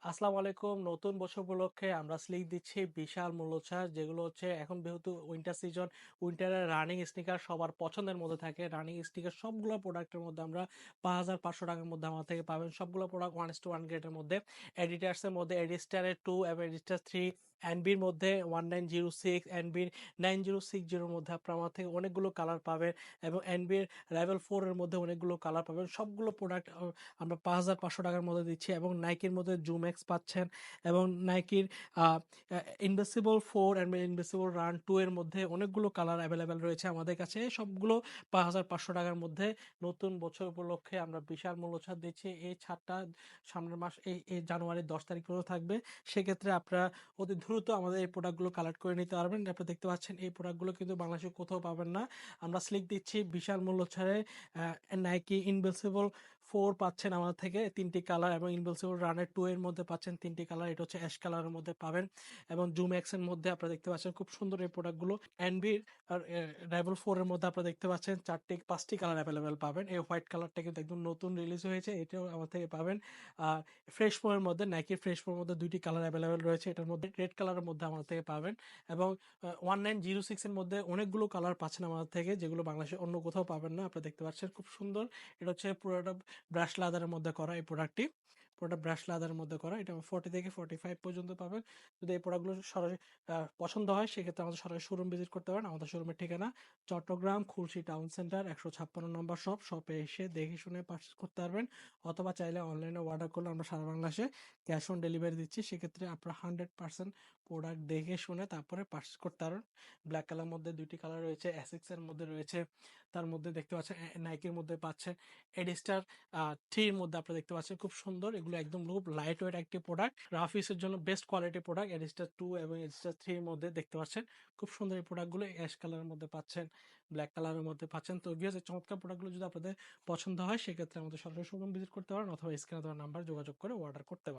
আসসালামু আলাইকুম। নতুন বছর উপলক্ষে আমরা স্লিক দিচ্ছি বিশাল মূল্যছাড়, যেগুলো হচ্ছে এখন যেহেতু উইন্টার সিজন, উইন্টারের রানিং স্নিকার সবার পছন্দের মধ্যে থাকে। রানিং স্নিকার সবগুলো প্রোডাক্টের মধ্যে আমরা ৳৫,৫০০ র মধ্যে আমার থেকে পাবেন। সবগুলো প্রোডাক্ট 1:1 গ্রেডের মধ্যে। এডিটার্সের মধ্যে এডিস্টারের 2 এবং এডিস্টার 3, এনবির মধ্যে 1906, এনবির 9060 এর মধ্যে আপনারা আমার থেকে অনেকগুলো কালার পাবেন এবং এনবির লেভেল 4 এর মধ্যে অনেকগুলো কালার পাবেন। সবগুলো প্রোডাক্ট আমরা ৳৫,৫০০ মধ্যে দিচ্ছি এবং নাইকির মধ্যে জুম এক্স পাচ্ছেন এবং নাইকির ইনভিসিবল 4 এবং ইনভিসিবল রান 2 এর মধ্যে অনেকগুলো কালার অ্যাভেলেবেল রয়েছে আমাদের কাছে। সবগুলো ৳৫,৫০০ মধ্যে। নতুন বছর উপলক্ষে আমরা বিশাল মূল্য ছাড় দিচ্ছি। এই ছাড়টা সামনের মাস এই জানুয়ারির ১০ তারিখ পর্যন্ত থাকবে। সেক্ষেত্রে আপনারা অতি দ্রুত আমাদের এই প্রোডাক্টগুলো কালেক্ট করে নিতে পারবেন। আপনারা দেখতে পাচ্ছেন এই প্রোডাক্টগুলো কিন্তু বাংলাদেশে কোথাও পাবেন না। আমরা স্লিক দিচ্ছি বিশাল মূল্য ছাড়ে। নাইকি ইনভিসিবল 4 পাচ্ছেন আমাদের থেকে ৩ টি কালার এবং ইনভিনসিবল রানের 2 এর মধ্যে পাচ্ছেন ৩ টি কালার। এটা হচ্ছে অ্যাশ কালারের মধ্যে পাবেন এবং জুম এক্স এর মধ্যে আপনারা দেখতে পাচ্ছেন খুব সুন্দর এই প্রোডাক্টগুলো। এনবির আর রাইভেল 4 এর মধ্যে আপনারা দেখতে পাচ্ছেন ৫টি কালার অ্যাভেলেবেল পাবেন। এই হোয়াইট কালারটা কিন্তু একদম নতুন রিলিজ হয়েছে। এটাও আমার থেকে পাবেন। আর ফ্রেশ ফো এর মধ্যে নাইকি ফ্রেশ ফোর মধ্যে ২ টি কালার অ্যাভেলেবেল রয়েছে। এটার মধ্যে রেড কালারের মধ্যে আমার থেকে পাবেন এবং 1906 এর মধ্যে অনেকগুলো কালার পাচ্ছেন আমাদের থেকে, যেগুলো বাংলাদেশে অন্য কোথাও পাবেন না। আপনারা দেখতে পাচ্ছেন খুব সুন্দর। এটা হচ্ছে পুরোটা ব্রাশ লাদারের মধ্যে করা এই প্রোডাক্টটি। পুরোটা ব্রাশ লাদারের মধ্যে করা। এটা 40 থেকে 45 পর্যন্ত পাবেন। যদি এই প্রোডাক্টগুলো সরাসরি পছন্দ হয় সেক্ষেত্রে আমাদের সরাসরি শোরুম ভিজিট করতে পারেন। আমাদের শোরুমের ঠিকানা চট্টগ্রাম খুলশী টাউন সেন্টার ১৫৬ নম্বর শপ। শপে এসে দেখে শুনে পারচেজ করতে পারবেন অথবা চাইলে অনলাইনে অর্ডার করলে আমরা সারা বাংলাদেশে ক্যাশ অন ডেলিভারি দিচ্ছি। সেক্ষেত্রে আপনারা 100% প্রোডাক্ট দেখে শুনে তারপরে পারচেজ করতে পারবেন। ব্ল্যাক কালার মধ্যে ২ টি কালার রয়েছে, অ্যাসিক্স এর মধ্যে রয়েছে। তার মধ্যে দেখতে পাচ্ছেন নাইকির মধ্যে পাচ্ছেন এডিস্টার 3 এর মধ্যে আপনারা দেখতে পাচ্ছেন খুব সুন্দর। এগুলো একদম খুব লাইট ওয়েট একটি প্রোডাক্ট। রাফিসের জন্য বেস্ট কোয়ালিটি প্রোডাক্ট। এডিস্টার 2 এবং এডিস্টার 3 এর মধ্যে দেখতে পাচ্ছেন খুব সুন্দর এই প্রোডাক্টগুলো। অ্যাশ কালারের মধ্যে পাচ্ছেন, ব্ল্যাক কালারের মধ্যে পাচ্ছেন। তো ভিউয়ার্স, এই চমৎকার প্রোডাক্টগুলো যদি আপনাদের পছন্দ হয় সেক্ষেত্রে আমাদের সরাসরি শোরুম ভিজিট করতে পারেন অথবা স্ক্রিনে দেওয়া নাম্বার যোগাযোগ করে অর্ডার করতে পারেন।